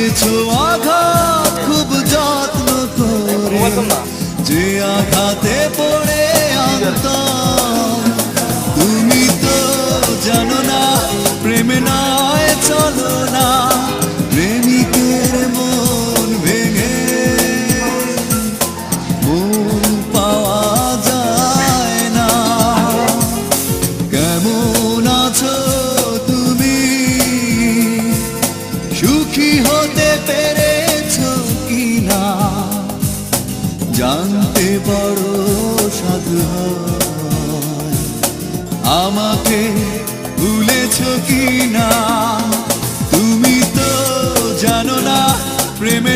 দিয়েছো আঘাত খুব যত্ন করে, যে আঘাতে পড়ে আনতাম। তুমি তো জানো না প্রেমে নয় চলো না, প্রেমিকের মন ভেঙে মন পাওয়া যায় না। কেমন আছো তুমি, সুখী হতে পেরেছো কিনা, জানতে বড় সাধু হয়। আমাকে ভুলেছো কিনা, তুমি তো জানো না প্রেমে